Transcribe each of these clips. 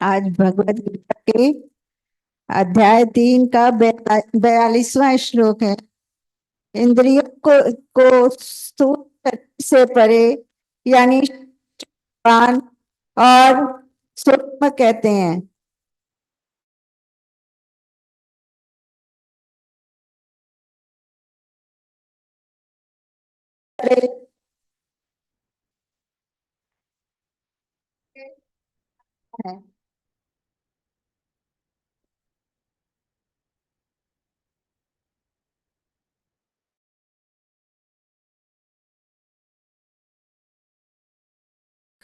आज भगवत गीता के अध्याय 3 का 42वां श्लोक है। इंद्रियों को स्थूल शक्ति से परे यानी प्राण और सूक्ष्म कहते हैं। परे है।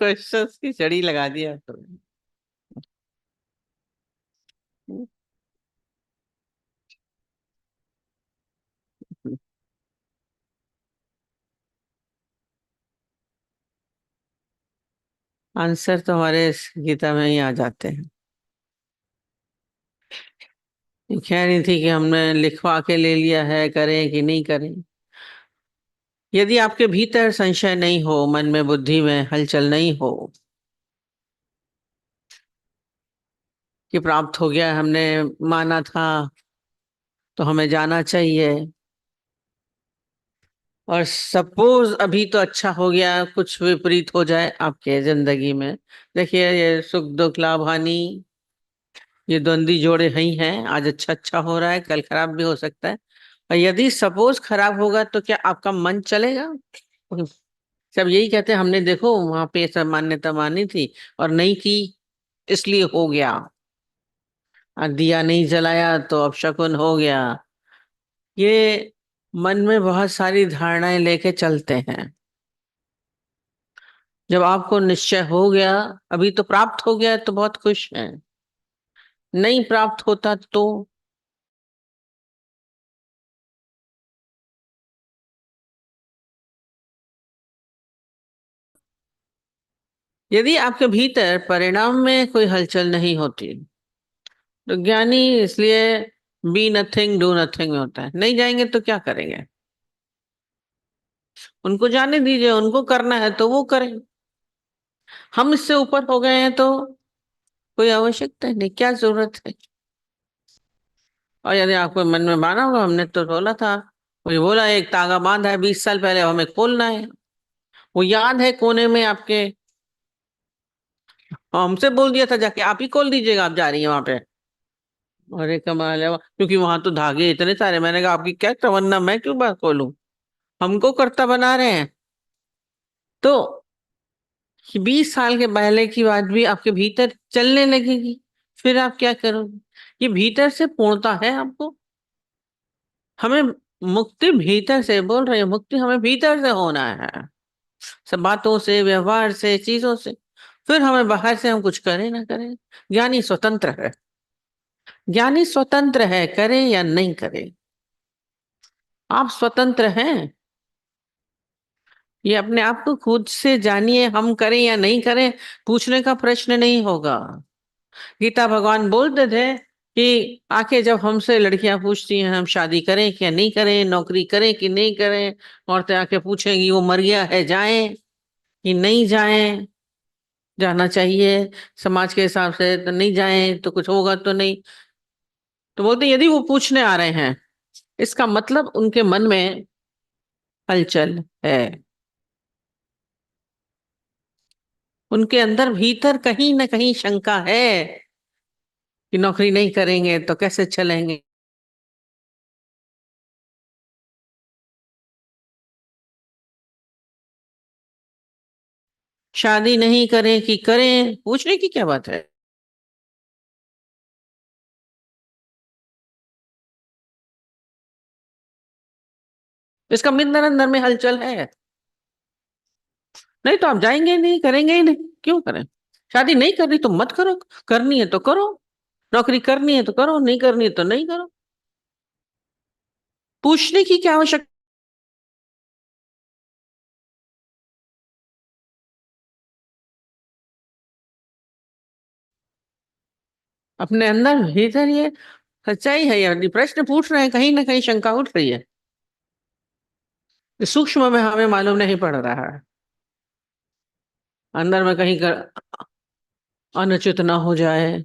क्वेश्चंस की चड़ी लगा दिया तुमने। आंसर तो हमारे इस गीता में ही आ जाते हैं। ये कह रही थी कि हमने लिखवा के ले लिया है, करें कि नहीं करें। यदि आपके भीतर संशय नहीं हो, मन में बुद्धि में हलचल नहीं हो कि प्राप्त हो गया, हमने माना था तो हमें जाना चाहिए, और सपोज अभी तो अच्छा हो गया, कुछ विपरीत हो जाए आपके जिंदगी में। देखिए, ये सुख दुख लाभ हानि, ये द्वंद्वी जोड़े ही हैं। आज अच्छा अच्छा हो रहा है, कल खराब भी हो सकता है। और यदि सपोज खराब होगा तो क्या आपका मन चलेगा? सब यही कहते हैं, हमने देखो वहां पे सब मान्यता मानी थी और नहीं की, इसलिए हो गया। और दिया नहीं जलाया तो अपशकुन हो गया। ये मन में बहुत सारी धारणाएं लेके चलते हैं। जब आपको निश्चय हो गया, अभी तो प्राप्त हो गया तो बहुत खुश हैं, नहीं प्राप्त होता तो। यदि आपके भीतर परिणाम में कोई हलचल नहीं होती तो ज्ञानी इसलिए बी नथिंग डू नथिंग में होता है। नहीं जाएंगे तो क्या करेंगे? उनको जाने दीजिए, उनको करना है तो वो करें। हम इससे ऊपर हो गए हैं तो कोई आवश्यकता ही नहीं, क्या जरूरत है? और यदि आपको मन में माना होगा, हमने तो बोला था, मुझे बोला एक तागा बांधा है 20 साल पहले, अब हमें खोलना है। वो याद है कोने में आपके, हमसे बोल दिया था जाके आप ही खोल दीजिएगा, आप जा रही हैं वहां पे। अरे कमाल है, क्योंकि वहां तो धागे इतने सारे। मैंने कहा आपकी क्या तमन्ना, मैं क्यों बात खोलूं, हमको कर्ता बना रहे हैं। तो 20 साल के पहले की बात भी आपके भीतर चलने लगेगी, फिर आप क्या करोगे? ये भीतर से पूर्णता है आपको। हमें मुक्ति भीतर से, बोल रहे हैं मुक्ति हमें भीतर से होना है, सब बातों से, व्यवहार से, चीजों से। फिर हमें बाहर से हम कुछ करें ना करें। ज्ञानी स्वतंत्र है। ज्ञानी स्वतंत्र है, करे या नहीं करे। आप स्वतंत्र हैं। ये अपने आप को खुद से जानिए, हम करें या नहीं करें, पूछने का प्रश्न नहीं होगा। गीता भगवान बोलते थे कि आके जब हमसे लड़कियां पूछती हैं हम शादी करें क्या नहीं करें, नौकरी करें कि नहीं करें, औरतें आके पूछेंगी वो मर गया है, जाएं कि नहीं जाएं, जाना चाहिए समाज के हिसाब से तो नहीं जाएं तो कुछ होगा तो नहीं। तो बोलते यदि वो पूछने आ रहे हैं, इसका मतलब उनके मन में हलचल है। उनके अंदर भीतर कहीं ना कहीं शंका है कि नौकरी नहीं करेंगे तो कैसे चलेंगे। शादी नहीं करें कि करें, पूछने की क्या बात है? इसका अंदर अंदर में हलचल है। नहीं तो आप जाएंगे ही नहीं, करेंगे ही नहीं, क्यों करें? शादी नहीं करनी तो मत करो, करनी है तो करो। नौकरी करनी है तो करो, नहीं करनी है तो नहीं करो। पूछने की क्या आवश्यकता? अपने अंदर भीतर ये सच्चाई है, यदि प्रश्न पूछ रहे हैं कहीं ना कहीं शंका उठ रही है। सूक्ष्म में हमें मालूम नहीं पड़ रहा है, अंदर में कहीं कर। अनुचित ना हो जाए,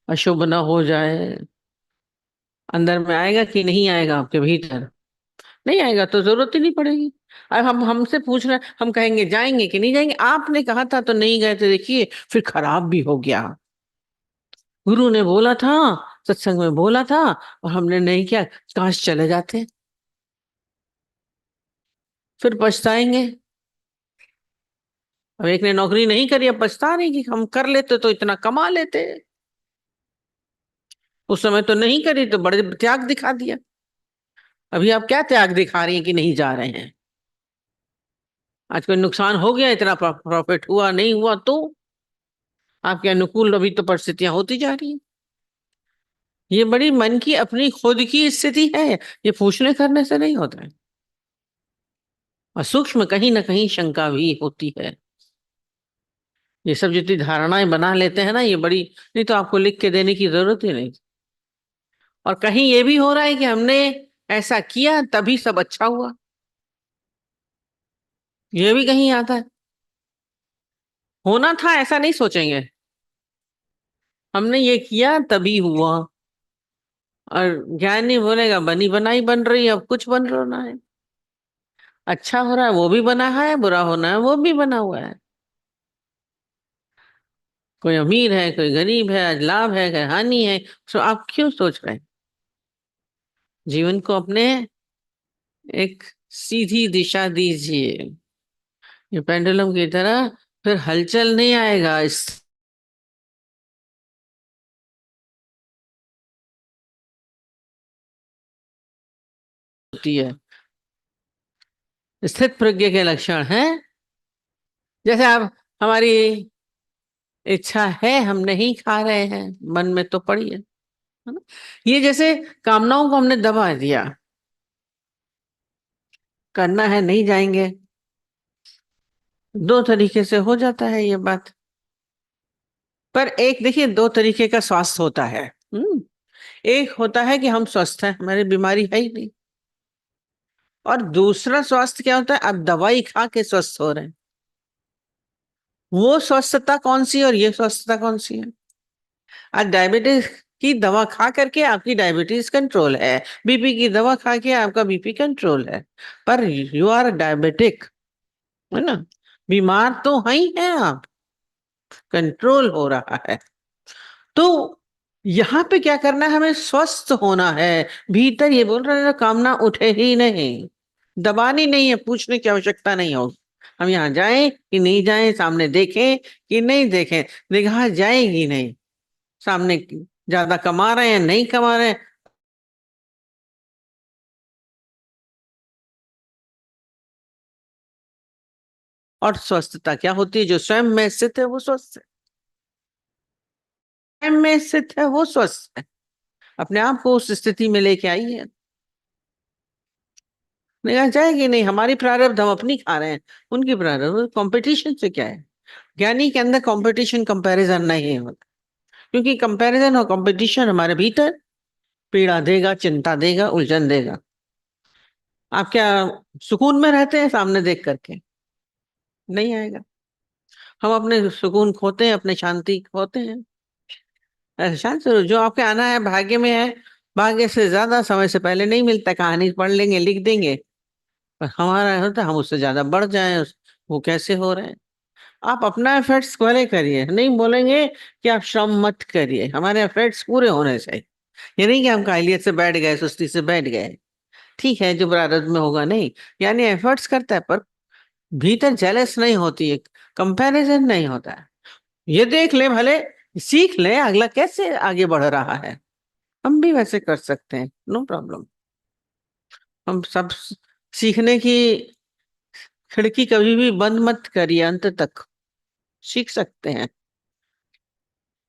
अशुभ ना हो जाए। अंदर में आएगा कि नहीं आएगा आपके भीतर? नहीं आएगा तो जरूरत ही नहीं पड़ेगी। अब हम हमसे पूछ रहे हैं, हम कहेंगे जाएंगे कि नहीं जाएंगे? आपने कहा था तो नहीं गए थे, देखिए फिर खराब भी हो गया। गुरु ने बोला था, सत्संग में बोला था, और हमने नहीं किया, काश चले जाते, फिर पछताएंगे। अब एक ने नौकरी नहीं करी, अब पछता रही कि हम कर लेते तो इतना कमा लेते। उस समय तो नहीं करी तो बड़े त्याग दिखा दिया। अभी आप क्या त्याग दिखा रही हैं कि नहीं जा रहे हैं? आज कोई नुकसान हो गया, इतना प्रॉफिट हुआ नहीं हुआ तो आपके अनुकूल अभी तो परिस्थितियां होती जा रही हैं। ये बड़ी मन की अपनी खुद की स्थिति है, ये पूछने करने से नहीं होता है। और सूक्ष्म कहीं ना कहीं शंका भी होती है। ये सब जितनी धारणाएं बना लेते हैं ना, ये बड़ी, नहीं तो आपको लिख के देने की जरूरत ही नहीं। और कहीं ये भी हो रहा है कि हमने ऐसा किया तभी सब अच्छा हुआ, ये भी कहीं आता है। होना था ऐसा नहीं सोचेंगे, हमने ये किया तभी हुआ। और ज्ञानी बोलेगा बनी बनाई बन रही है, अब कुछ बन रहा है। अच्छा हो रहा है वो भी बना है, बुरा होना है वो भी बना हुआ है। कोई अमीर है, कोई गरीब है, आज लाभ है, कोई हानि है। तो आप क्यों सोच रहे हैं? जीवन को अपने एक सीधी दिशा दीजिए। ये पेंडुलम की तरह फिर हलचल नहीं आएगा, इस होती है। स्थित प्रज्ञ के लक्षण हैं, जैसे आप, हमारी इच्छा है, हम नहीं खा रहे हैं, मन में तो पड़ी है ना? ये जैसे कामनाओं को हमने दबा दिया, करना है नहीं जाएंगे। दो तरीके से हो जाता है ये बात। पर एक देखिए, दो तरीके का स्वास्थ्य होता है। एक होता है कि हम स्वस्थ हैं, हमारी बीमारी है ही नहीं। और दूसरा स्वास्थ्य क्या होता है, अब दवाई खा के स्वस्थ हो रहे हैं। वो स्वस्थता कौन सी है और ये स्वस्थता कौन सी है? आज डायबिटीज की दवा खा करके आपकी डायबिटीज कंट्रोल है, बीपी की दवा खा के आपका बीपी कंट्रोल है, पर यू आर डायबिटिक, है ना? बीमार तो है ही है आप, कंट्रोल हो रहा है। तो यहाँ पे क्या करना है, हमें स्वस्थ होना है। भीतर ये बोल रहे हैं कामना उठे ही नहीं, दबानी नहीं है, पूछने की आवश्यकता नहीं होगी। हम यहाँ जाएं कि नहीं जाएं, सामने देखें कि नहीं देखें, निगाह जाएगी नहीं। सामने ज्यादा कमा रहे हैं नहीं कमा रहे हैं, और स्वस्थता क्या होती है? जो स्वयं में स्थित है वो स्वस्थ है, स्वयं में स्थित है वो स्वस्थ है। अपने आप को उस स्थिति में लेके आइए। निगाह जाएगी नहीं, हमारी प्रारब्ध हम अपनी खा रहे हैं, उनकी प्रारब्ध। कंपटीशन से क्या है? ज्ञानी के अंदर कंपटीशन कंपैरिजन नहीं होता, क्योंकि कंपैरिजन और कंपटीशन हमारे भीतर पीड़ा देगा, चिंता देगा, उलझन देगा। आप क्या सुकून में रहते हैं सामने देख करके? नहीं आएगा। हम अपने सुकून खोते हैं, अपने शांति खोते हैं। ऐसा शांत स्वरूप जो आपके आना है, भाग्य में है, भाग्य से ज्यादा समय से पहले नहीं मिलता। कहानी पढ़ लेंगे, लिख देंगे, पर हमारा होता है हम उससे ज्यादा बढ़ जाएं वो कैसे हो रहे हैं? आप अपना एफर्ट्स भले करिए, नहीं बोलेंगे कि आप श्रम मत करिए, हमारे एफर्ट्स पूरे होने चाहिए। ये नहीं कि हम कायलियत से बैठ गए, सुस्ती से बैठ गए। ठीक है, जो प्रारब्ध में होगा नहीं, यानी एफर्ट्स करता है, पर भीतर जेलस नहीं होती है, कंपैरिजन नहीं होता है। ये देख ले भले, सीख ले अगला कैसे आगे बढ़ रहा है, हम भी वैसे कर सकते हैं, नो प्रॉब्लम। हम सब सीखने की खिड़की कभी भी बंद मत करिए, अंत तक सीख सकते हैं।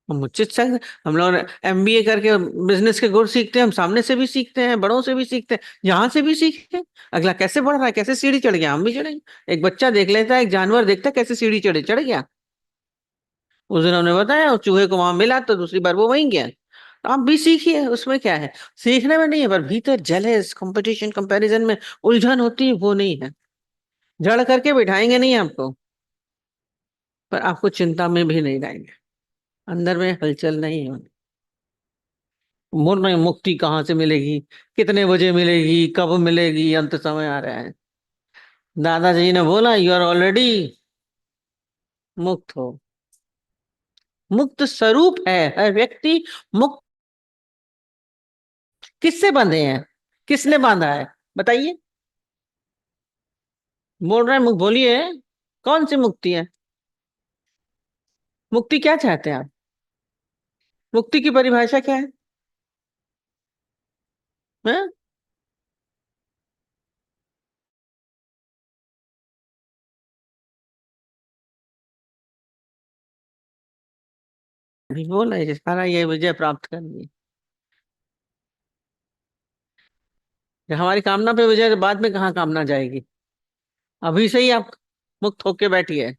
हम उचित संग, हम लोग एमबीए करके बिजनेस के गुर सीखते हैं, हम सामने से भी सीखते हैं, बड़ों से भी सीखते हैं, जहां से भी सीखते हैं। अगला कैसे बढ़ रहा है, कैसे सीढ़ी चढ़ गया, हम भी चढ़ेंगे। एक बच्चा देख लेता है, एक जानवर देखता है कैसे सीढ़ी चढ़े, चढ़ गया। उस दिन उन्होंने बताया, उस चूहे को वहां मिला तो दूसरी बार वो वहीं गया। तो आप भी सीखिए, उसमें क्या है? सीखने में नहीं है, पर भीतर जेलस, कंपटीशन, कंपैरिजन में उलझन होती है, वो नहीं है। जड़ करके बिठाएंगे नहीं आपको, पर आपको चिंता में भी नहीं लाएंगे। अंदर में हलचल नहीं होनी। बोल रहे हैं, मुक्ति कहाँ से मिलेगी, कितने बजे मिलेगी, कब मिलेगी, अंत समय आ रहा है। दादाजी ने बोला, यू आर ऑलरेडी मुक्त हो। मुक्त स्वरूप है हर व्यक्ति। मुक्त किससे बंधे हैं, किसने बांधा है, बताइए। बोल रहे हैं, बोलिए, कौन सी मुक्ति है? मुक्ति क्या चाहते हैं आप? मुक्ति की परिभाषा क्या है? हैं? अभी बोल रहे हैं, सारा ये विजय प्राप्त करनी है। हमारी कामना पे विजय बाद में कहाँ कामना जाएगी? अभी से ही आप मुक्त होके बैठिए।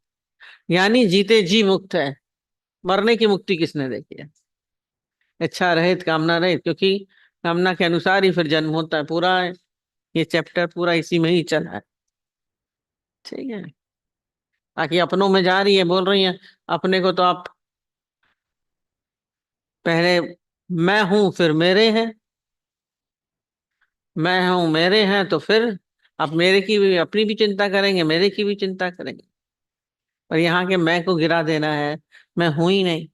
यानी जीते जी मुक्त है। मरने की मुक्ति किसने देखी है? इच्छा रहित, कामना रहित, क्योंकि कामना के अनुसार ही फिर जन्म होता है। पूरा ये चैप्टर पूरा इसी में ही चला है। ठीक है। बाकी अपनों में जा रही है, बोल रही है, अपने को तो आप पहले मैं हूं फिर मेरे हैं, मैं हूं मेरे हैं, तो फिर आप मेरे की भी, अपनी भी चिंता करेंगे, मेरे की भी चिंता करेंगे। पर यहाँ के मैं को गिरा देना है। मैं हूं ही नहीं,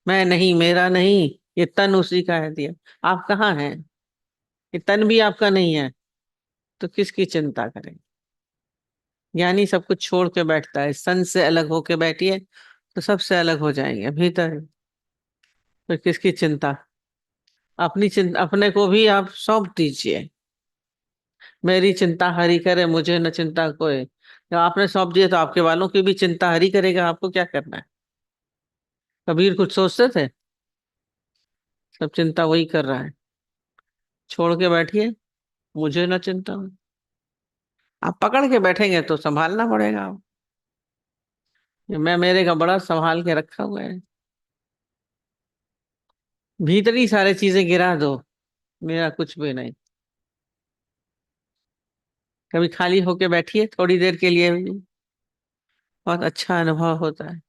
मैं नहीं, मेरा नहीं, ये तन उसी का है दिया। आप कहाँ हैं? ये तन भी आपका नहीं है, तो किसकी चिंता करें? ज्ञानी सब कुछ छोड़ के बैठता है। सन से अलग होके बैठिए तो सबसे अलग हो जाएंगे भीतर। तो किसकी चिंता? अपनी चिंता अपने को भी आप सौंप दीजिए। मेरी चिंता हरि करे, मुझे न चिंता कोई। जब आपने सौंप दिया तो आपके वालों की भी चिंता हरि करेगा। आपको क्या करना है? कबीर कुछ सोचते थे? सब चिंता वही कर रहा है। छोड़ के बैठिए, मुझे न चिंता हो। आप पकड़ के बैठेंगे तो संभालना पड़ेगा। ये मैं मेरे का बड़ा संभाल के रखा हुआ है। भीतरी सारी चीजें गिरा दो, मेरा कुछ भी नहीं। कभी खाली होके बैठिए थोड़ी देर के लिए भी, बहुत अच्छा अनुभव होता है।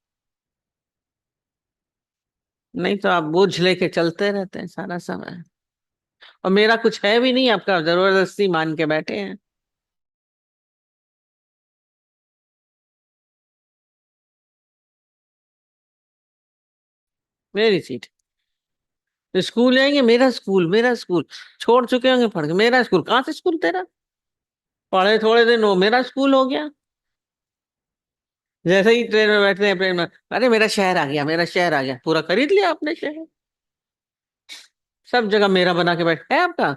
नहीं तो आप बोझ लेके चलते रहते हैं सारा समय। और मेरा कुछ है भी नहीं, आपका जबरदस्ती मान के बैठे हैं। मेरी सीट। स्कूल जाएंगे, मेरा स्कूल, मेरा स्कूल। छोड़ चुके होंगे पढ़ के, मेरा स्कूल। कहाँ से स्कूल तेरा? पढ़े थोड़े दिन हो, मेरा स्कूल हो गया। जैसे ही ट्रेन में बैठते हैं, प्लेन में, अरे मेरा शहर आ गया, मेरा शहर आ गया। पूरा खरीद लिया आपने शहर। सब जगह मेरा बना के बैठे है आपका।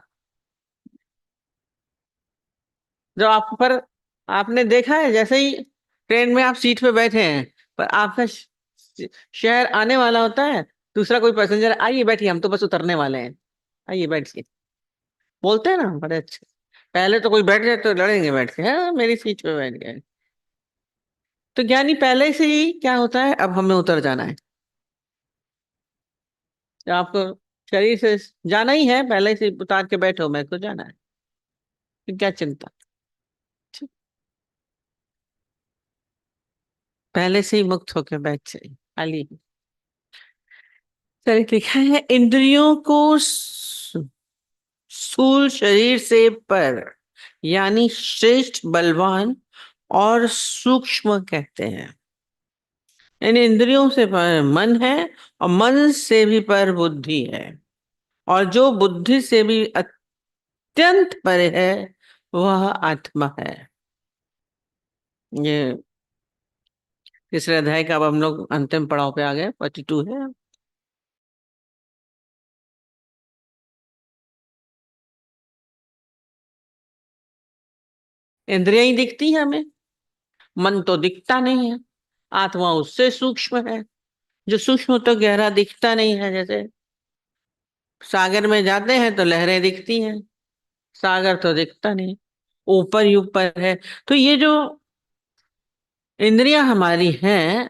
जो आप पर, आपने देखा है, जैसे ही ट्रेन में आप सीट पे बैठे हैं, पर आपका शहर आने वाला होता है, दूसरा कोई पैसेंजर, आइए बैठिए, हम तो बस उतरने वाले हैं, आइए बैठिए। बोलते हैं ना बड़े अच्छे। पहले तो कोई बैठ जाए तो लड़ेंगे बैठ के, हाँ मेरी सीट पे बैठ गए। तो ज्ञानी पहले से ही क्या होता है, अब हमें उतर जाना है। तो आपको शरीर से जाना ही है, पहले से उतार के बैठो, मेरे को जाना है, फिर क्या चिंता। ठीक। पहले से ही मुक्त होकर बैठ जाइए खाली। चलिए, लिखा है, इंद्रियों को स्थूल शरीर से पर, यानी श्रेष्ठ, बलवान और सूक्ष्म कहते हैं। इन इंद्रियों से पर मन है, और मन से भी पर बुद्धि है, और जो बुद्धि से भी अत्यंत परे है वह आत्मा है। ये तीसरे अध्याय का अब हम लोग अंतिम पड़ाव पे आ गए, 42 है। इंद्रियां ही दिखती है हमें, मन तो दिखता नहीं है। आत्मा उससे सूक्ष्म है, जो सूक्ष्म तो गहरा दिखता नहीं है। जैसे सागर में जाते हैं तो लहरें दिखती हैं, सागर तो दिखता नहीं, ऊपर ही ऊपर है। तो ये जो इंद्रियां हमारी हैं,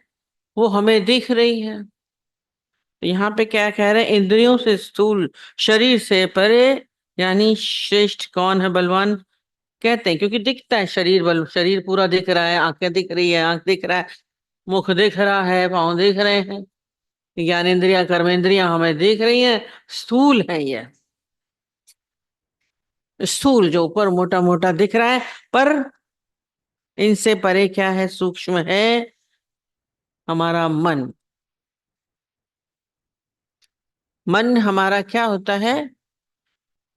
वो हमें दिख रही है। यहाँ पे क्या कह रहे हैं, इंद्रियों से स्थूल, शरीर से परे, यानी श्रेष्ठ कौन है, बलवान कहते हैं, क्योंकि दिखता है शरीर, बल शरीर पूरा दिख रहा है, आंखें दिख रही है, आंख दिख रहा है, मुख दिख रहा है, पाँव दिख रहे हैं। ज्ञानेंद्रिया कर्मेंद्रिया हमें देख रही हैं, स्थूल है ये, स्थूल जो ऊपर मोटा मोटा दिख रहा है, पर इनसे परे क्या है, सूक्ष्म है हमारा मन। मन हमारा क्या होता है,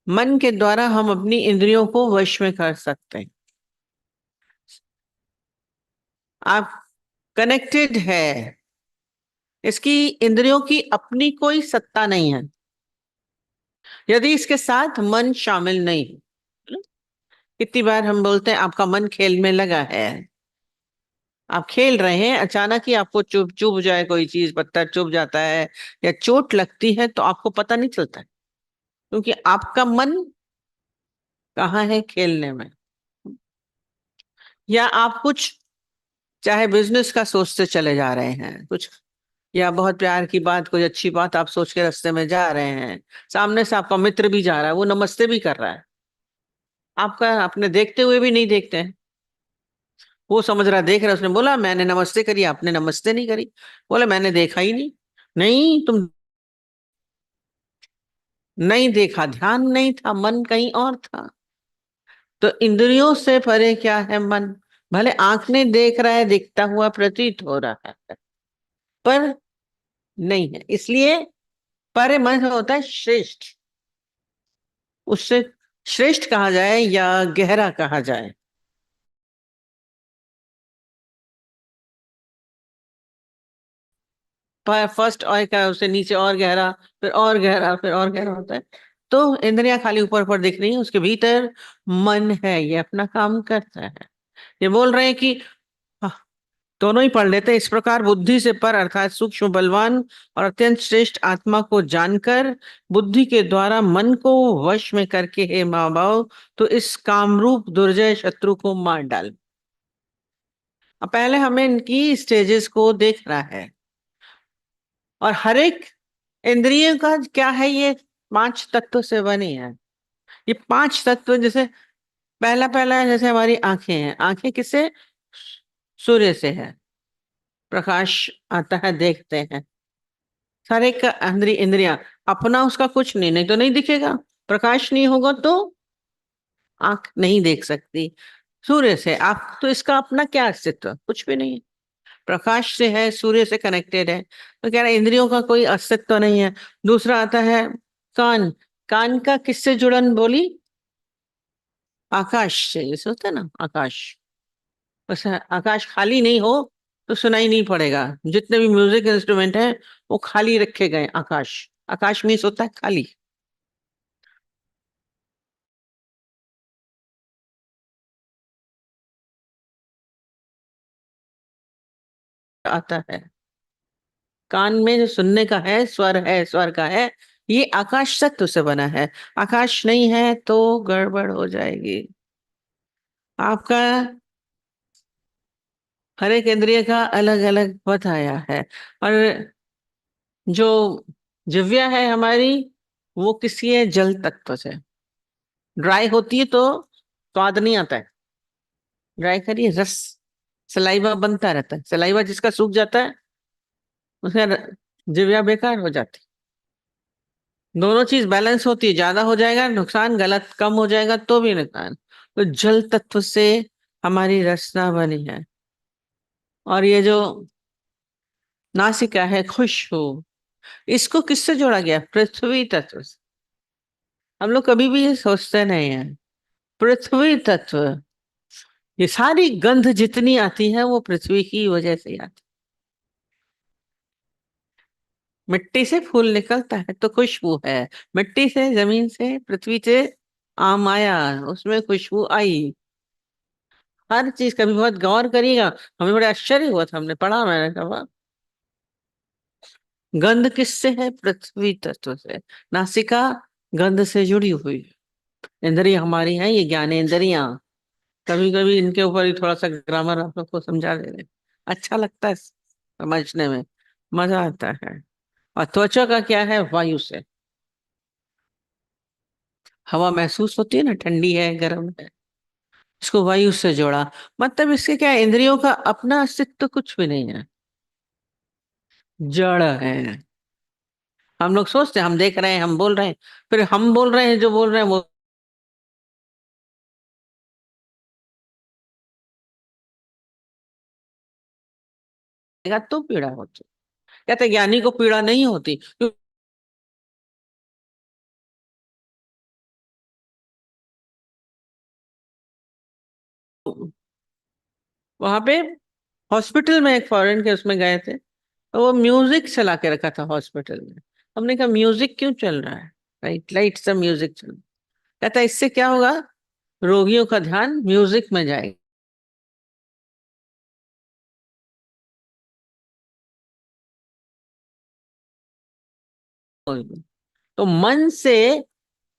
मन के द्वारा हम अपनी इंद्रियों को वश में कर सकते हैं। आप कनेक्टेड है, इसकी इंद्रियों की अपनी कोई सत्ता नहीं है यदि इसके साथ मन शामिल नहीं हो। कितनी बार हम बोलते हैं आपका मन खेल में लगा है, आप खेल रहे हैं, अचानक ही आपको चुभ चुभ जाए, कोई चीज पत्थर चुभ जाता है या चोट लगती है, तो आपको पता नहीं चलता है, क्योंकि आपका मन कहाँ है, खेलने में। या आप कुछ चाहे बिजनेस का सोचते चले जा रहे हैं कुछ, या बहुत प्यार की बात, कोई अच्छी बात आप सोच के रास्ते में जा रहे हैं, सामने से आपका मित्र भी जा रहा है, वो नमस्ते भी कर रहा है, आपका अपने देखते हुए भी नहीं देखते हैं, वो समझ रहा देख रहा है, उसने बोला मैंने नमस्ते करी, आपने नमस्ते नहीं करी, बोले मैंने देखा ही नहीं। नहीं, तुम नहीं देखा, ध्यान नहीं था, मन कहीं और था। तो इंद्रियों से परे क्या है मन, भले आंख ने देख रहा है, दिखता हुआ प्रतीत हो रहा है, पर नहीं है, इसलिए परे मन होता है श्रेष्ठ, उससे श्रेष्ठ कहा जाए या गहरा कहा जाए। फर्स्ट और का उससे नीचे और गहरा, फिर और गहरा, फिर और गहरा होता है। तो इंद्रियां खाली ऊपर ऊपर दिख रही हैं, उसके भीतर मन है, ये अपना काम करता है। ये बोल रहे हैं कि हाँ, दोनों ही पढ़ लेते हैं। इस प्रकार बुद्धि से पर अर्थात सूक्ष्म बलवान और अत्यंत श्रेष्ठ आत्मा को जानकर बुद्धि के द्वारा मन को वश में करके हे महाभाव, तो इस कामरूप दुर्जय शत्रु को मार डाल। अब पहले हमें इनकी स्टेजेस को देखना है, और हर एक इंद्रिय का क्या है, ये पांच तत्व से बनी है। ये पांच तत्व जैसे पहला पहला है, जैसे हमारी आंखें हैं, आंखें किससे, सूर्य से है, प्रकाश आता है, देखते हैं। सारे का इंद्रिया अपना उसका कुछ नहीं, नहीं तो नहीं दिखेगा, प्रकाश नहीं होगा तो आंख नहीं देख सकती। सूर्य से आप, तो इसका अपना क्या अस्तित्व, कुछ भी नहीं है, प्रकाश से है, सूर्य से कनेक्टेड है, तो कह रहे हैं इंद्रियों का कोई अस्तित्व नहीं है। दूसरा आता है कान, कान का किससे जुड़न बोली, आकाश से, जैसे होता है ना आकाश, बस आकाश खाली नहीं हो तो सुनाई नहीं पड़ेगा, जितने भी म्यूजिक इंस्ट्रूमेंट है वो खाली रखे गए, आकाश, आकाश मीन्स होता है खाली, आता है। कान में जो सुनने का है, स्वर का है, ये आकाश तत्व से बना है। आकाश नहीं है तो गड़बड़ हो जाएगी आपका। हर एक इंद्रिय का अलग अलग बताया है। और जो जिव्या है हमारी, वो किसी है जल तत्व से, ड्राई होती है तो स्वाद नहीं आता है, ड्राई करिए रस, सलाइवा बनता रहता है, सलाइवा जिसका सूख जाता है उसका जिव्या बेकार हो जाती है। दोनों चीज बैलेंस होती है, ज्यादा हो जाएगा नुकसान, गलत कम हो जाएगा तो भी नुकसान। तो जल तत्व से हमारी रचना बनी है। और ये जो नासिका है, खुशबू, इसको किससे जोड़ा गया, पृथ्वी तत्व से। हम लोग कभी भी ये सोचते नहीं है, पृथ्वी तत्व, ये सारी गंध जितनी आती है वो पृथ्वी की वजह से आती है। मिट्टी से फूल निकलता है तो खुशबू है, मिट्टी से, जमीन से, पृथ्वी से आम आया, उसमें खुशबू आई। हर चीज कभी बहुत गौर करिएगा, हमें बड़ा आश्चर्य हुआ था, हमने पढ़ा, मैंने कहा गंध किससे है, पृथ्वी तत्व से। नासिका गंध से जुड़ी हुई है। इंद्रिय हमारी है, ये ज्ञानेंद्रियां। कभी कभी इनके ऊपर ही थोड़ा सा ग्रामर आप लोग को समझा दे रहे, अच्छा लगता है समझने में, मजा आता है। और त्वचा का क्या है, वायु से, हवा महसूस होती है ना, ठंडी है गर्म है, इसको वायु से जोड़ा। मतलब इसके क्या है, इंद्रियों का अपना अस्तित्व कुछ भी नहीं है, जड़ है। हम लोग सोचते हैं हम देख रहे हैं, हम बोल रहे हैं, फिर हम बोल रहे हैं, जो बोल रहे हैं वो तो पीड़ा होती। कहते ज्ञानी को पीड़ा नहीं होती, क्योंकि वहां पे हॉस्पिटल में एक फॉरेन के उसमें गए थे, तो वो म्यूजिक चला के रखा था हॉस्पिटल में। हमने कहा म्यूजिक क्यों चल रहा है? राइट, लाइट सा म्यूजिक चल रहा है। कहता है इससे क्या होगा, रोगियों का ध्यान म्यूजिक में जाएगा। तो मन से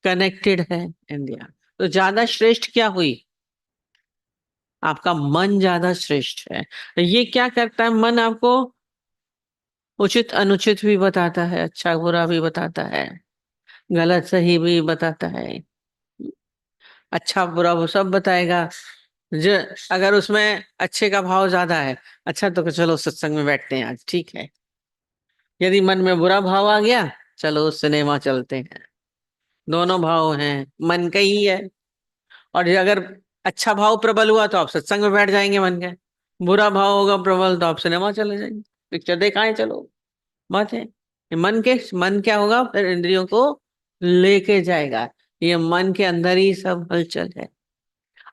कनेक्टेड है इंडिया। तो ज्यादा श्रेष्ठ क्या हुई? आपका मन ज्यादा श्रेष्ठ है। ये क्या करता है मन? आपको उचित अनुचित भी बताता है, अच्छा बुरा भी बताता है, गलत सही भी बताता है। अच्छा बुरा वो सब बताएगा। जो अगर उसमें अच्छे का भाव ज्यादा है, अच्छा तो चलो सत्संग में बैठते हैं आज, ठीक है। यदि मन में बुरा भाव आ गया, चलो सिनेमा चलते हैं। दोनों भाव हैं, मन का ही है। और अगर अच्छा भाव प्रबल हुआ तो आप सत्संग में बैठ जाएंगे मन के। बुरा भाव होगा प्रबल तो आप सिनेमा चले जाएंगे, पिक्चर दिखाएं चलो। बात है ये मन क्या होगा फिर? इंद्रियों को लेके जाएगा। ये मन के अंदर ही सब हलचल है।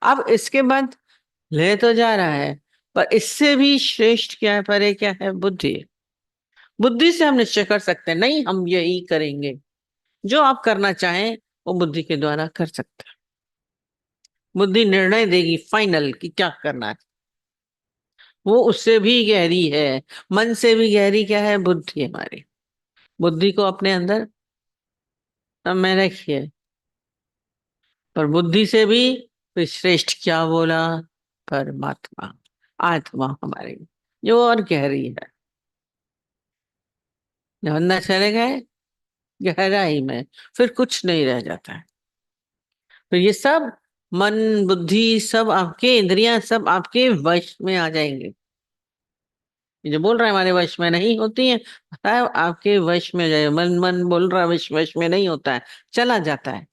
अब इसके बाद ले तो जा रहा है, पर इससे भी श्रेष्ठ क्या है, परे क्या है? बुद्धि। बुद्धि से हम निश्चय कर सकते हैं, नहीं हम यही करेंगे। जो आप करना चाहें वो बुद्धि के द्वारा कर सकते हैं। बुद्धि निर्णय देगी फाइनल कि क्या करना है। वो उससे भी गहरी है, मन से भी गहरी क्या है? बुद्धि हमारी। बुद्धि को अपने अंदर में रखिए। पर बुद्धि से भी फिर श्रेष्ठ क्या बोला? परमात्मा, आत्मा हमारी, जो और गहरी है। जब अंदर चले गए गहराई में, फिर कुछ नहीं रह जाता है। तो ये सब मन बुद्धि सब आपके, इंद्रियां सब आपके वश में आ जाएंगे। ये जो बोल रहे हैं हमारे वश में नहीं होती है, सब आपके वश में जाए। मन मन बोल रहा है, वश वश में नहीं होता है, चला जाता है।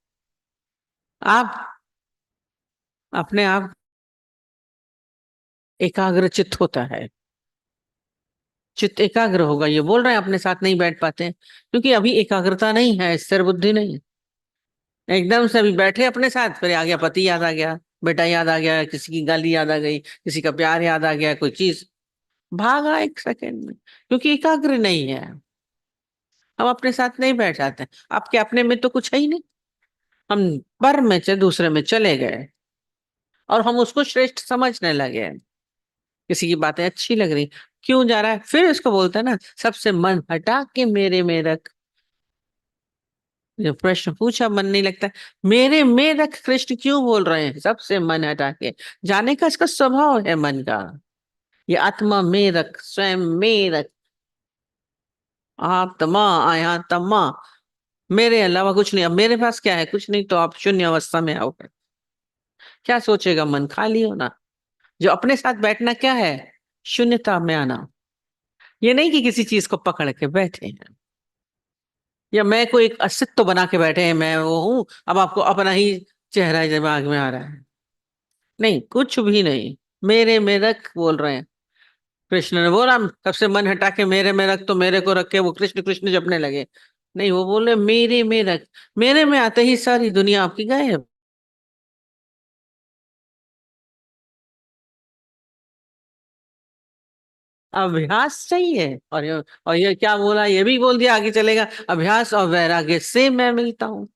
आप अपने आप एकाग्र चित्त होता है। चित्त एकाग्र होगा, ये बोल रहे हैं अपने साथ नहीं बैठ पाते हैं, क्योंकि अभी एकाग्रता नहीं है, स्थिर बुद्धि नहीं। एकदम से अभी बैठे अपने साथ, फिर आ गया पति याद आ गया, बेटा याद आ गया, किसी की गाली याद आ गई, किसी का प्यार याद आ गया, कोई चीज भागा एक सेकंड में, क्योंकि एकाग्र नहीं है। हम अपने साथ नहीं बैठ जाते। आपके अपने में तो कुछ है ही नहीं। हम पर में से दूसरे में चले गए, और हम उसको श्रेष्ठ समझने लगे। किसी की बातें अच्छी लग रही, क्यों जा रहा है? फिर इसको बोलते हैं ना, सबसे मन हटा के मेरे में रख। जो प्रश्न पूछा मन नहीं लगता, मेरे में रख कृष्ण क्यों बोल रहे हैं? सबसे मन हटा के जाने का इसका स्वभाव है मन का। ये आत्मा में रख, स्वयं में रख। आत्मा आया तमा, मेरे अलावा कुछ नहीं। अब मेरे पास क्या है? कुछ नहीं, तो आप शून्य अवस्था में आओगे। क्या सोचेगा मन? खाली होना। जो अपने साथ बैठना क्या है? शून्यता में आना। ये नहीं कि किसी चीज को पकड़ के बैठे हैं, या मैं को एक अस्तित्व बना के बैठे हैं, मैं वो हूं। अब आपको अपना ही चेहरा दिमाग में आ रहा है। नहीं, कुछ भी नहीं। मेरे में रख बोल रहे हैं। कृष्ण ने बोला सबसे मन हटा के मेरे में रख, तो मेरे को रख के वो कृष्ण कृष्ण जपने लगे। नहीं, वो बोले मेरे में रख। मेरे में आते ही सारी दुनिया आपकी गायब। अभ्यास चाहिए। और ये क्या बोला, ये भी बोल दिया, आगे चलेगा, अभ्यास और वैराग्य से मैं मिलता हूँ।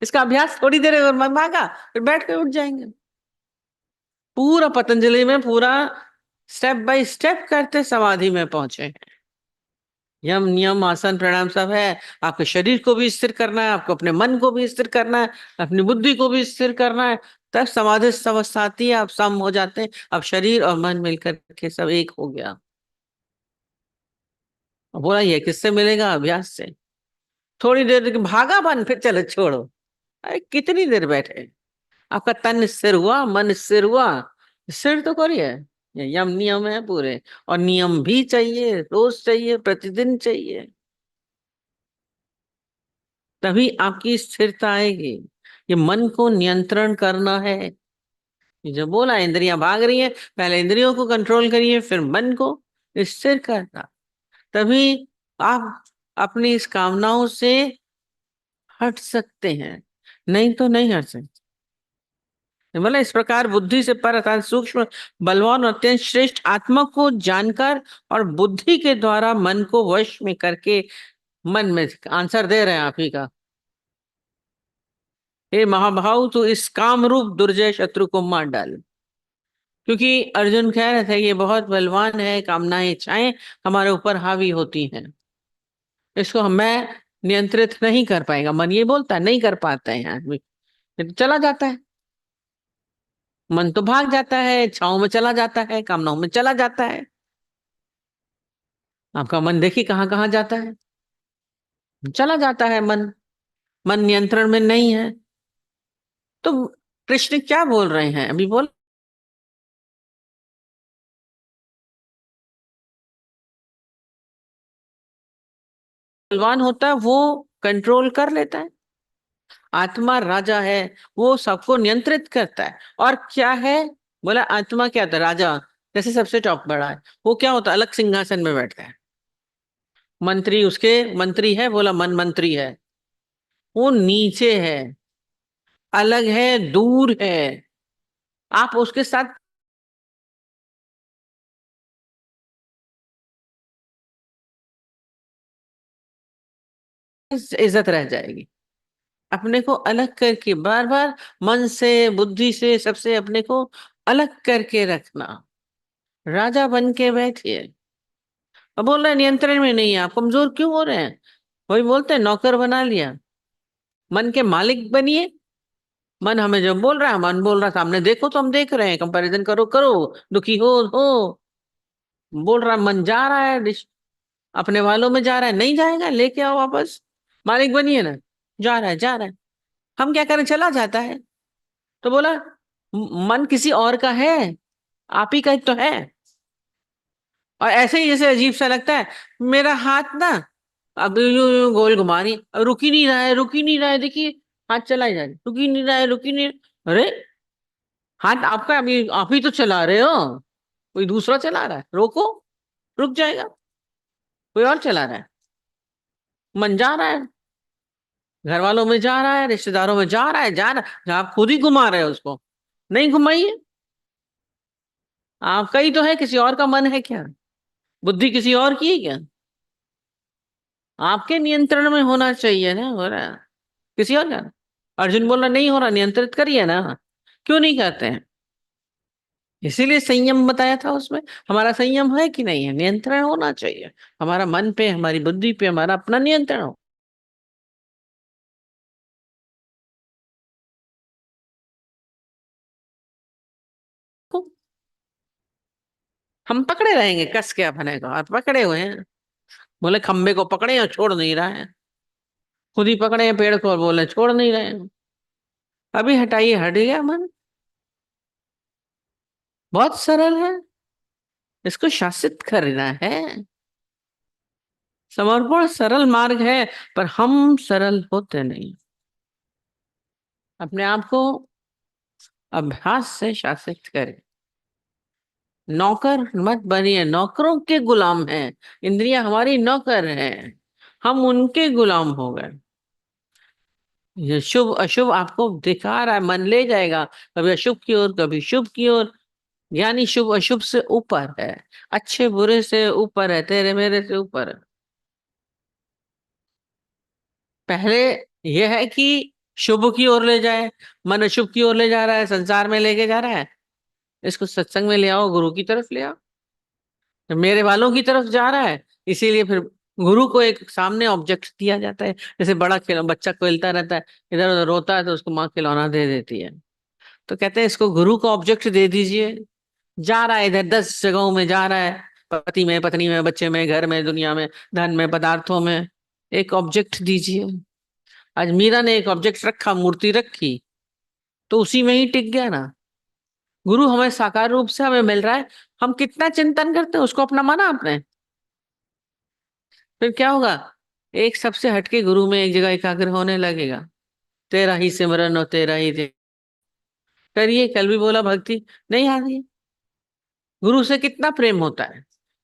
इसका अभ्यास थोड़ी देर अगर मन भागा, फिर बैठ के उठ जाएंगे। पूरा पतंजलि में पूरा स्टेप बाय स्टेप करते समाधि में पहुंचे। यम नियम आसन प्राणायाम सब है। आपके शरीर को भी स्थिर करना है, आपको अपने मन को भी स्थिर करना है, अपनी बुद्धि को भी स्थिर करना है। तब समाधि अवस्था आती है, आप सम हो जाते हैं। अब शरीर और मन मिलकर के सब एक हो गया। अब बोला ये किससे मिलेगा? अभ्यास से। थोड़ी देर भागा बन, फिर चलो छोड़ो। अरे कितनी देर बैठे? आपका तन स्थिर हुआ, मन स्थिर हुआ, स्थिर तो करिए। ये यम नियम है पूरे। और नियम भी चाहिए, रोज चाहिए, प्रतिदिन चाहिए। तभी आपकी स्थिरता आएगी। ये मन को नियंत्रण करना है। ये जो बोला, इंद्रियां भाग रही है, पहले इंद्रियों को कंट्रोल करिए, फिर मन को स्थिर करना। तभी आप अपनी इस कामनाओं से हट सकते हैं, नहीं तो नहीं हट सकते। मतलब इस प्रकार बुद्धि से पर अर्थात सूक्ष्म, बलवान और अत्यंत श्रेष्ठ आत्मा को जानकर और बुद्धि के द्वारा मन को वश में करके, मन में आंसर दे रहे हैं आप ही का, हे महाभाव तू इस काम रूप दुर्जय शत्रु को मार डाल। क्योंकि अर्जुन कह रहे थे ये बहुत बलवान है, कामनाएं इच्छाएं हमारे ऊपर हावी होती हैं, इसको मैं नियंत्रित नहीं कर पाएगा। मन ये बोलता है, नहीं कर पाते हैं आदमी, ये तो चला जाता है, मन तो भाग जाता है, इच्छाओं में चला जाता है, कामनाओं में चला जाता है। आपका मन देखिए कहाँ कहाँ जाता है, चला जाता है मन। मन नियंत्रण में नहीं है। तो कृष्ण क्या बोल रहे हैं अभी? बोल, बलवान होता है वो कंट्रोल कर लेता है, आत्मा राजा है, वो सबको नियंत्रित करता है। और क्या है, बोला आत्मा क्या था? राजा, जैसे सबसे टॉप बड़ा है, वो क्या होता है? अलग सिंहासन में बैठता है, मंत्री उसके मंत्री है, बोला मन मंत्री है, वो नीचे है, अलग है, दूर है। आप उसके साथ इज्जत रह जाएगी। अपने को अलग करके बार बार मन से, बुद्धि से, सबसे अपने को अलग करके रखना। राजा बन के बैठिए। अब बोल रहे हैं नियंत्रण में नहीं है, आप कमजोर क्यों हो रहे हैं? वही बोलते हैं नौकर बना लिया, मन के मालिक बनिए। मन हमें जो बोल रहा है, मन बोल रहा है सामने देखो तो हम देख रहे हैं, कंपैरिजन करो करो, दुखी हो, बोल रहा है, मन जा रहा है अपने वालों में जा रहा है, नहीं जाएगा, लेके आओ वापस, मालिक बनिए ना। जा रहा है, जा रहा है, हम क्या करें, चला जाता है। तो बोला मन किसी और का है, आप ही का ही तो है। और ऐसे ही जैसे अजीब सा लगता है, मेरा हाथ ना अब यूं गोल घुमा रही है, अब रुक ही नहीं रहा है, रुक ही नहीं रहा है, देखिए हाथ चला ही जा रहा है, रुक ही नहीं रहा है, रुक ही नहीं। अरे हाथ आपका, अभी आप ही तो चला रहे हो, कोई दूसरा चला रहा है, रोको, रुक जाएगा, कोई और चला रहा है। मन जा रहा है, घर वालों में जा रहा है, रिश्तेदारों में जा रहा है, जा रहा है, आप खुद ही घुमा रहे हो उसको। नहीं घुमाइए, आपका ही तो है, किसी और का मन है क्या? बुद्धि किसी और की है क्या? आपके नियंत्रण में होना चाहिए ना, हो रहा है किसी और का? अर्जुन बोल रहा नहीं हो रहा, नियंत्रित करिए ना। क्यों नहीं करते हैं? इसीलिए संयम बताया था उसमें। हमारा संयम है कि नहीं है? नियंत्रण होना चाहिए, हमारा मन पे, हमारी बुद्धि पे हमारा अपना नियंत्रण हो। हम पकड़े रहेंगे कस के अपने को, और पकड़े हुए हैं। बोले खंबे को पकड़े और छोड़ नहीं रहा है, खुद ही पकड़े हैं पेड़ को और बोले छोड़ नहीं रहे हैं। अभी हटाइए, हट गया मन। बहुत सरल है, इसको शासित करना है। समर्पण सरल मार्ग है, पर हम सरल होते नहीं। अपने आप को अभ्यास से शासित करें। नौकर मत बनिए, नौकरों के गुलाम हैं। इंद्रियां हमारी नौकर हैं, हम उनके गुलाम हो गए। ये शुभ अशुभ आपको दिखा रहा है, मन ले जाएगा कभी अशुभ की ओर, कभी शुभ की ओर। ज्ञानी शुभ अशुभ से ऊपर है, अच्छे बुरे से ऊपर है, तेरे मेरे से ऊपर है। पहले यह है कि शुभ की ओर ले जाए, मन अशुभ की ओर ले जा रहा है, संसार में लेके जा रहा है, इसको सत्संग में ले आओ, गुरु की तरफ ले आओ। तो मेरे वालों की तरफ जा रहा है, इसीलिए फिर गुरु को एक सामने ऑब्जेक्ट दिया जाता है। जैसे बड़ा खिलौना, बच्चा खेलता रहता है, इधर उधर रोता है, तो उसको माँ खिलौना दे देती है। तो कहते हैं इसको गुरु को ऑब्जेक्ट दे दीजिए। जा रहा है इधर 10 जगहों में जा रहा है, पति में, पत्नी में, बच्चे में, घर में, दुनिया में, धन में, पदार्थों में, एक ऑब्जेक्ट दीजिए। आज मीरा ने एक ऑब्जेक्ट रखा, मूर्ति रखी, तो उसी में ही टिक गया ना। गुरु हमें साकार रूप से हमें मिल रहा है, हम कितना चिंतन करते हैं, उसको अपना माना आपने, फिर क्या होगा? एक सबसे हटके गुरु में एक जगह एकाग्र होने लगेगा। तेरा ही सिमरन और तेरा ही करिए। कल भी बोला भक्ति नहीं आ रही है। गुरु से कितना प्रेम होता है,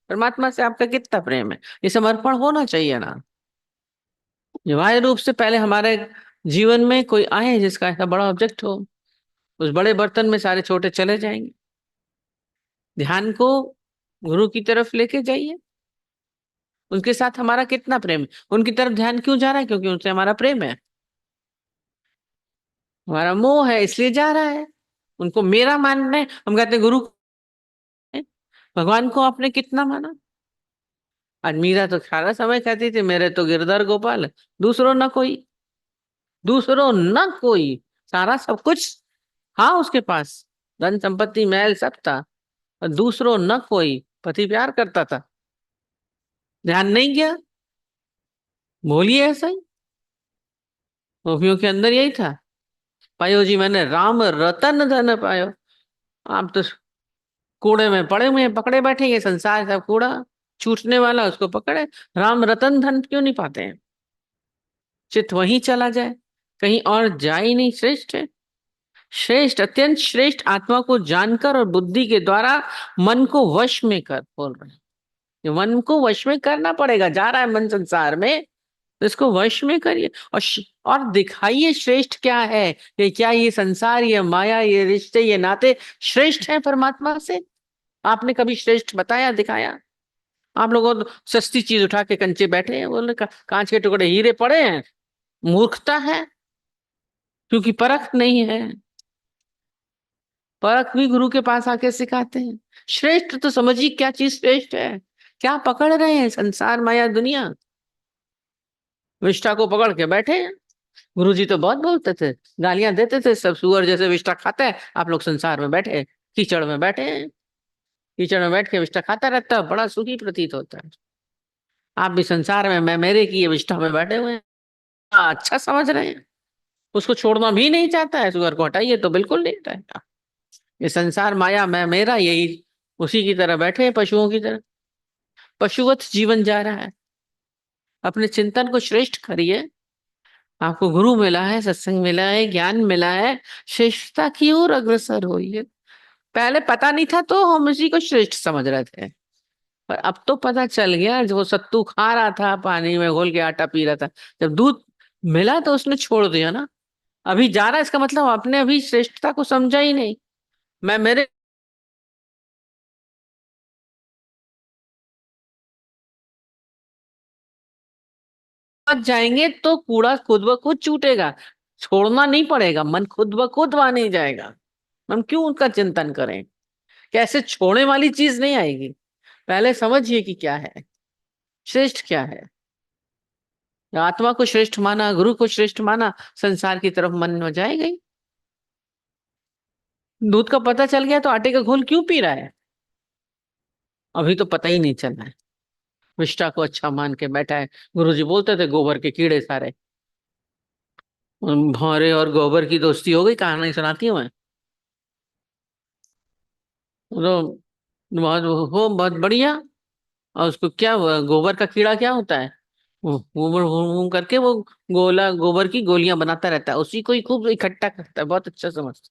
परमात्मा से आपका कितना प्रेम है, ये समर्पण होना चाहिए ना। निवार्य रूप से पहले हमारे जीवन में कोई आए जिसका ऐसा बड़ा ऑब्जेक्ट हो, उस बड़े बर्तन में सारे छोटे चले जाएंगे। ध्यान को गुरु की तरफ लेके जाइए। उनके साथ हमारा कितना प्रेम है, उनकी तरफ ध्यान क्यों जा रहा है? क्योंकि उनसे हमारा प्रेम है, हमारा मोह है, इसलिए जा रहा है। उनको मेरा मानना है, हम कहते हैं गुरु है। भगवान को आपने कितना माना? आज मीरा तो सारा समय कहती थी मेरे तो गिरधर गोपाल, दूसरों न कोई, दूसरों न कोई। सारा सब कुछ हाँ उसके पास, धन संपत्ति महल सब था, और दूसरों न कोई। पति प्यार करता था, ध्यान नहीं गया। बोलिए ऐसा ही, गोपियों के अंदर यही था। पायो जी मैंने राम रतन धन पायो। आप तो कूड़े में पड़े हुए हैं, पकड़े बैठे, ये संसार सब कूड़ा, छूटने वाला उसको पकड़े। राम रतन धन क्यों नहीं पाते हैं? चित्त वहीं चला जाए, कहीं और जाए ही नहीं। श्रेष्ठ है, श्रेष्ठ, अत्यंत श्रेष्ठ आत्मा को जानकर और बुद्धि के द्वारा मन को वश में कर, बोल रहे हैं। ये मन को वश में करना पड़ेगा। जा रहा है मन संसार में, तो इसको वश में करिए और और दिखाइए श्रेष्ठ क्या है। ये क्या, ये संसार, ये माया, ये रिश्ते, ये नाते श्रेष्ठ है परमात्मा से? आपने कभी श्रेष्ठ बताया, दिखाया? आप लोगों तो सस्ती चीज उठा के कंचे बैठे हैं, बोले कांच के टुकड़े हीरे पड़े हैं। मूर्खता है, क्योंकि परख नहीं है। परख भी गुरु के पास आके सिखाते हैं। श्रेष्ठ तो समझिए क्या चीज श्रेष्ठ है। क्या पकड़ रहे हैं? संसार, माया, दुनिया, विष्ठा को पकड़ के बैठे हैं। गुरुजी तो बहुत बोलते थे, गालियां देते थे, सब सुअर जैसे विष्ठा खाता है, आप लोग संसार में बैठे, कीचड़ में बैठे हैं। कीचड़ में बैठ के विष्ठा खाता रहता है, बड़ा सुखी प्रतीत होता है। आप भी संसार में मैं मेरे की ये विष्ठा में बैठे हुए हैं। अच्छा समझ रहे हैं, उसको छोड़ना भी नहीं चाहता है। सुअर को हटाइए तो बिल्कुल नहीं हटाएगा। ये संसार, माया, मैं मेरा, यही उसी की तरह बैठे हैं, पशुओं की तरह। पशुवत जीवन जा रहा है। अपने चिंतन को श्रेष्ठ करिए। आपको गुरु मिला है, सत्संग मिला है, ज्ञान मिला है, श्रेष्ठता की ओर अग्रसर होइए। पहले पता नहीं था तो हम उसी को श्रेष्ठ समझ रहे थे, पर अब तो पता चल गया। जो सत्तू खा रहा था, पानी में घोल के आटा पी रहा था, जब दूध मिला तो उसने छोड़ दिया ना। अभी जा रहा है, इसका मतलब आपने अभी श्रेष्ठता को समझा ही नहीं। मैं मेरे पास जाएंगे तो कूड़ा खुद ब खुद छूटेगा, छोड़ना नहीं पड़ेगा। मन खुद ब खुद वहां नहीं जाएगा। हम क्यों उनका चिंतन करें? कैसे छोड़ने वाली चीज नहीं आएगी। पहले समझिए कि क्या है श्रेष्ठ, क्या है। आत्मा को श्रेष्ठ माना, गुरु को श्रेष्ठ माना, संसार की तरफ मन न जाएगा ही। दूध का पता चल गया तो आटे का घोल क्यों पी रहा है? अभी तो पता ही नहीं चल रहा है। विष्ठा को अच्छा मान के बैठा है। गुरुजी बोलते थे गोबर के कीड़े सारे। भौरे और गोबर की दोस्ती हो गई, कहानी सुनाती हूँ मैं। तो बहुत हो बहुत बढ़िया। और उसको क्या हुआ? गोबर का कीड़ा क्या होता है? वो घूम घूम घूम करके वो गोला गोबर की गोलियां बनाता रहता है, उसी को ही खूब इकट्ठा करता है। बहुत अच्छा समझता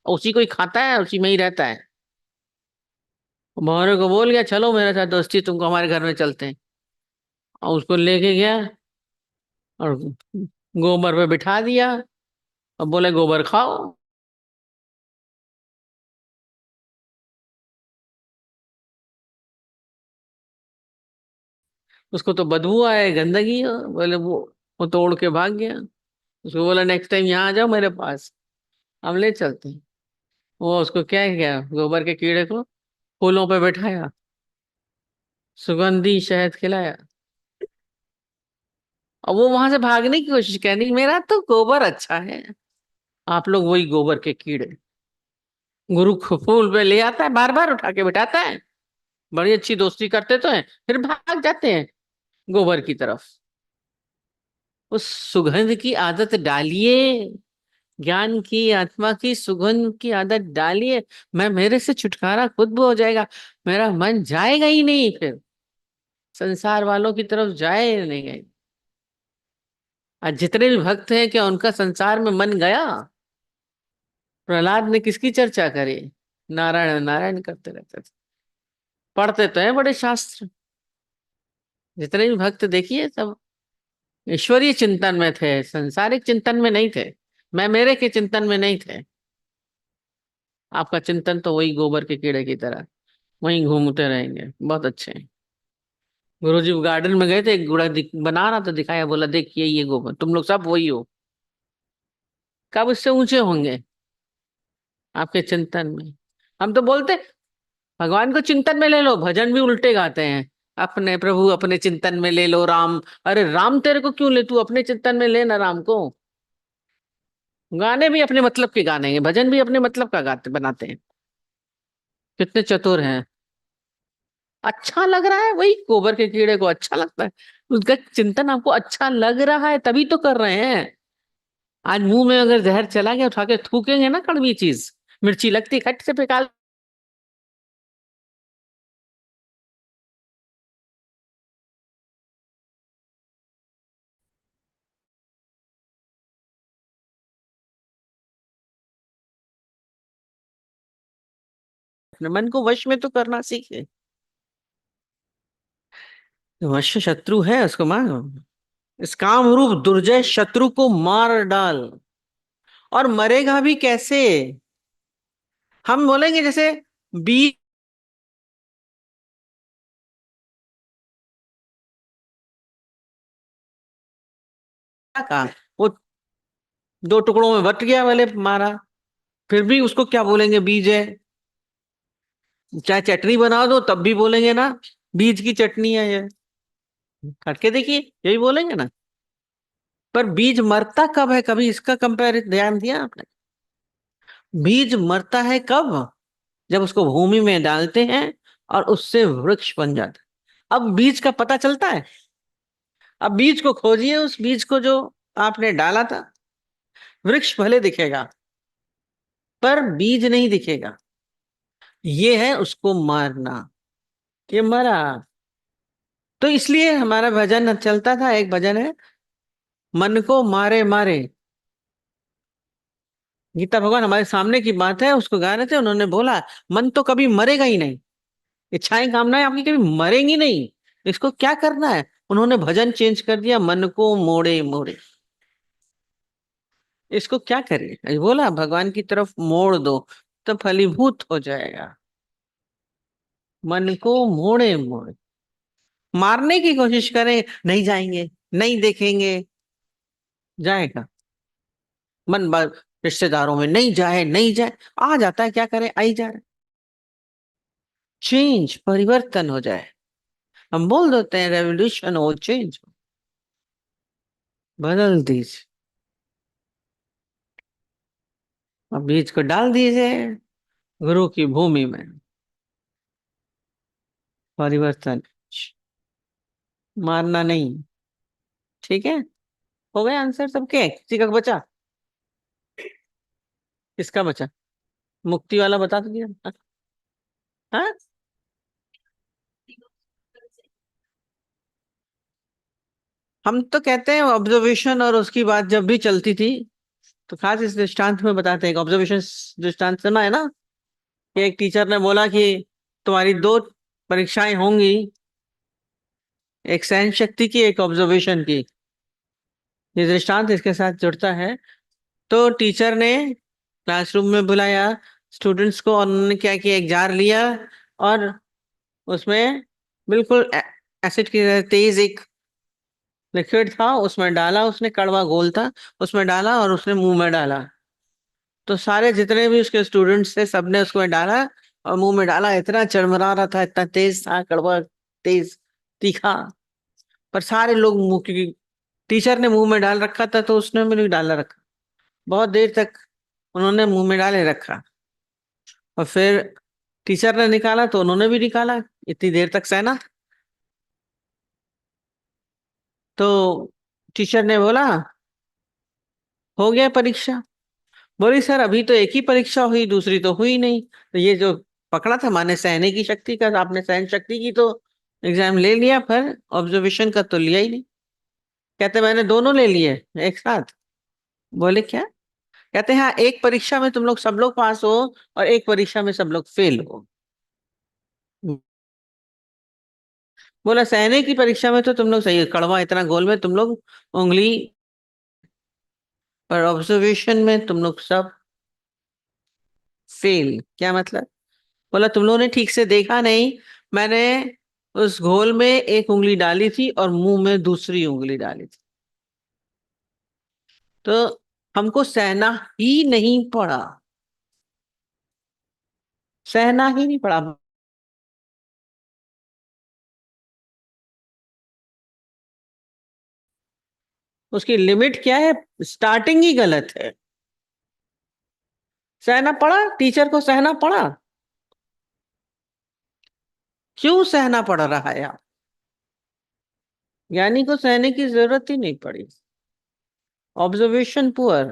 है, उसी को ही खाता है, उसी में ही रहता है। भौरे को बोल गया चलो मेरे साथ दोस्ती, तुमको हमारे घर में चलते हैं। और उसको लेके गया और गोबर पे बिठा दिया और बोले गोबर खाओ। उसको तो बदबू आए, गंदगी है। बोले वो तोड़ के भाग गया। उसको बोला नेक्स्ट टाइम यहाँ आ जाओ मेरे पास, हम ले चलते हैं। वो उसको क्या किया, गोबर के कीड़े को फूलों पे बैठाया, सुगंधी शहद खिलाया, और वो वहां से भागने की कोशिश करनी, मेरा तो गोबर अच्छा है। आप लोग वही गोबर के कीड़े। गुरु को फूल पे ले आता है, बार बार उठा के बिठाता है, बड़ी अच्छी दोस्ती करते तो हैं, फिर भाग जाते हैं गोबर की तरफ। उस सुगंध की आदत डालिए, ज्ञान की, आत्मा की सुगंध की आदत डालिए। मैं मेरे से छुटकारा खुद हो जाएगा। मेरा मन जाएगा ही नहीं, फिर संसार वालों की तरफ जाए नहीं गए। आज जितने भी भक्त हैं क्या उनका संसार में मन गया? प्रहलाद ने किसकी चर्चा करी? नारायण नारायण करते रहते थे। पढ़ते तो हैं बड़े शास्त्र। जितने भी भक्त देखिए सब ईश्वरीय चिंतन में थे, संसारिक चिंतन में नहीं थे, मैं मेरे के चिंतन में नहीं थे। आपका चिंतन तो वही गोबर के कीड़े की तरह वहीं घूमते रहेंगे। बहुत अच्छे हैं। गुरुजी गार्डन में गए थे, एक बना रहा था, दिखाया, बोला देखिए ये गोबर, तुम लोग सब वही हो। कब इससे ऊंचे होंगे? आपके चिंतन में। हम तो बोलते भगवान को चिंतन में ले लो, भजन भी उल्टे गाते हैं। अपने प्रभु अपने चिंतन में ले लो राम। अरे राम तेरे को क्यों ले, तू अपने चिंतन में ले ना राम को। गाने भी अपने मतलब के गाने हैं, भजन भी अपने मतलब का गाते बनाते हैं। कितने चतुर हैं। अच्छा लग रहा है, वही गोबर के कीड़े को अच्छा लगता है। उसका चिंतन आपको अच्छा लग रहा है तभी तो कर रहे हैं। आज मुंह में अगर जहर चला गया, उठा के थूकेंगे ना, कड़वी चीज, मिर्ची लगती खट से फेंका। अपने मन को वश में तो करना सीखे। वश शत्रु है, उसको मारो। इस काम रूप दुर्जय शत्रु को मार डाल। और मरेगा भी कैसे? हम बोलेंगे जैसे बीज का, वो दो टुकड़ों में बट गया, वाले मारा, फिर भी उसको क्या बोलेंगे? बीज है। चाहे चटनी बना दो तब भी बोलेंगे ना, बीज की चटनी है ये। खटके देखिए, यही बोलेंगे ना। पर बीज मरता कब है? कभी इसका कंपेयर ध्यान दिया आपने? बीज मरता है कब? जब उसको भूमि में डालते हैं और उससे वृक्ष बन जाता है। अब बीज का पता चलता है। अब बीज को खोजिए, उस बीज को जो आपने डाला था। वृक्ष भले दिखेगा पर बीज नहीं दिखेगा। ये है उसको मारना। ये मरा। तो इसलिए हमारा भजन चलता था, एक भजन है, मन को मारे मारे। गीता भगवान हमारे सामने की बात है, उसको गा रहे थे, उन्होंने बोला मन तो कभी मरेगा ही नहीं। इच्छाएं कामनाएं आपकी कभी मरेंगी नहीं। इसको क्या करना है? उन्होंने भजन चेंज कर दिया, मन को मोड़े मोड़े। इसको क्या करें? बोला भगवान की तरफ मोड़ दो तो फलीभूत हो जाएगा। मन को मोड़े मोड़े। मारने की कोशिश करें, नहीं जाएंगे, नहीं देखेंगे, जाएगा। मन रिश्तेदारों में नहीं जाए, नहीं जाए, आ जाता है, क्या करें, आ ही जा रहा है। चेंज, परिवर्तन हो जाए। हम बोल देते हैं रेवोल्यूशन हो, चेंज हो, बदल दीजिए। अब बीज को डाल दीजिए गुरु की भूमि में। परिवर्तन, मारना नहीं। ठीक है, हो गए आंसर सबके? किसी का बचा? किसका बचा? मुक्ति वाला बता तो दिया। हाँ। हम तो कहते हैं ऑब्जर्वेशन, और उसकी बात जब भी चलती थी तो खास इस दृष्टांत में बताते हैं। ऑब्जर्वेशन दृष्टांत सुना है ना, कि एक टीचर ने बोला कि तुम्हारी दो परीक्षाएं होंगी, एक सहन शक्ति की, एक ऑब्जर्वेशन की। ये दृष्टांत इसके साथ जुड़ता है। तो टीचर ने क्लासरूम में बुलाया स्टूडेंट्स को, और उन्होंने क्या किया, एक जार लिया और उसमें बिल्कुल एसिड की तरह तेज एक लिक्विड था, उसमें डाला उसने, कड़वा घोल था, उसमें डाला और उसने मुंह में डाला। तो सारे जितने भी उसके स्टूडेंट्स थे सबने उसको डाला और मुंह में डाला। इतना चरमरा रहा था, इतना तेज था, कड़वा, तेज, तीखा। पर सारे लोग मुंह की, टीचर ने मुंह में डाल रखा था तो उसने भी नहीं डाला रखा। बहुत देर तक उन्होंने मुंह में डाले रखा, और फिर टीचर ने निकाला तो उन्होंने भी निकाला। इतनी देर तक सहना। तो टीचर ने बोला हो गया परीक्षा? बोली सर अभी तो एक ही परीक्षा हुई, दूसरी तो हुई नहीं। तो ये जो पकड़ा था माने सहने की शक्ति का, आपने सहन शक्ति की तो एग्जाम ले लिया, पर ऑब्जर्वेशन का तो लिया ही नहीं। कहते मैंने दोनों ले लिए एक साथ। बोले क्या? कहते हैं हाँ, एक परीक्षा में तुम लोग सब लोग पास हो और एक परीक्षा में सब लोग फेल हो। बोला सहने की परीक्षा में तो तुम लोग सही हो, कड़वा इतना गोल में तुम लोग उंगली, पर ऑब्जर्वेशन में तुम लोग सब फेल। क्या मतलब? बोला तुम लोगों ने ठीक से देखा नहीं, मैंने उस घोल में एक उंगली डाली थी और मुंह में दूसरी उंगली डाली थी, तो हमको सहना ही नहीं पड़ा, सहना ही नहीं पड़ा। उसकी लिमिट क्या है? स्टार्टिंग ही गलत है। सहना पड़ा, टीचर को सहना पड़ा। क्यों सहना पड़ रहा है आप? ज्ञानी को सहने की जरूरत ही नहीं पड़ी। ऑब्जर्वेशन पुअर,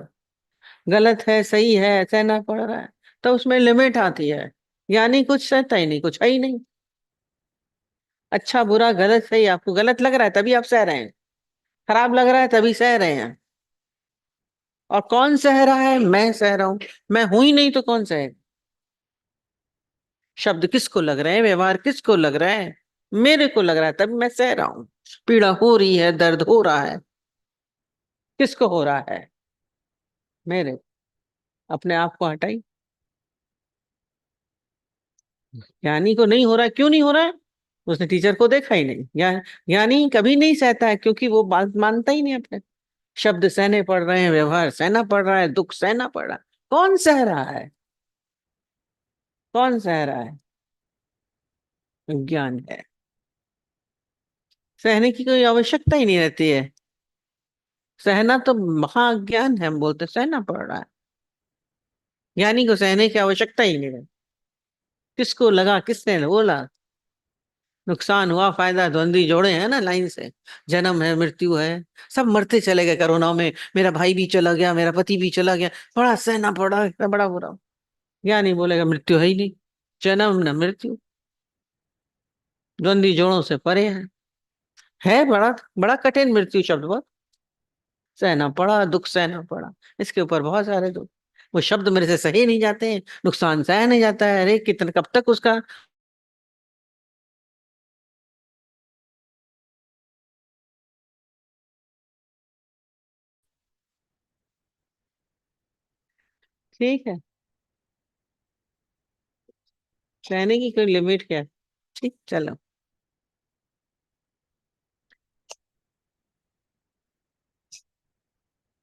गलत है सही है सहना पड़ रहा है, तो उसमें लिमिट आती है। ज्ञानी कुछ सहता ही नहीं, कुछ है ही नहीं। अच्छा बुरा गलत सही, आपको गलत लग रहा है तभी आप सह रहे हैं, खराब लग रहा है तभी सह रहे हैं। और कौन सह रहा है? मैं सह रहा हूं। मैं हूं ही नहीं तो कौन सहेगा? शब्द किसको लग रहे हैं, व्यवहार किसको लग रहा है? मेरे को लग रहा है तभी मैं सह रहा हूं। पीड़ा हो रही है, दर्द हो रहा है, किसको हो रहा है? मेरे। अपने आप को हटाई। ज्ञानी को नहीं हो रहा है, क्यों नहीं हो रहा है? उसने टीचर को देखा ही नहीं। ज्ञानी कभी नहीं सहता है क्योंकि वो बात मानता ही नहीं अपने। शब्द सहने पड़ रहे हैं, व्यवहार सहना पड़ रहा है, दुख सहना पड़ रहा है। कौन सह रहा है? कौन सह रहा है? ज्ञान है। सहने की कोई आवश्यकता ही नहीं रहती है। सहना तो महाज्ञान है, हम बोलते सहना पड़ रहा है। ज्ञानी को सहने की आवश्यकता ही नहीं है। किसको लगा, किसने बोला? नुकसान हुआ फायदा, द्वंद्वी जोड़े हैं ना लाइन से। जन्म है मृत्यु है, सब मरते चले गए कोरोना में। मेरा भाई भी चला गया, मेरा पति भी चला गया, बड़ा सहना पड़ा, इतना बड़ा बुरा। ज्ञानी बोलेगा मृत्यु है ही नहीं, जन्म न मृत्यु, द्वंद्वी जोड़ों से परे है बड़ा बड़ा कठिन मृत्यु शब्द, बहुत सहना पड़ा, दुख सहना पड़ा। इसके ऊपर बहुत सारे दुख, वो शब्द मेरे से सही नहीं जाते हैं, नुकसान सहा नहीं जाता है, अरे कितने कब तक उसका। ठीक है, सहने की कोई लिमिट क्या है? ठीक, चलो।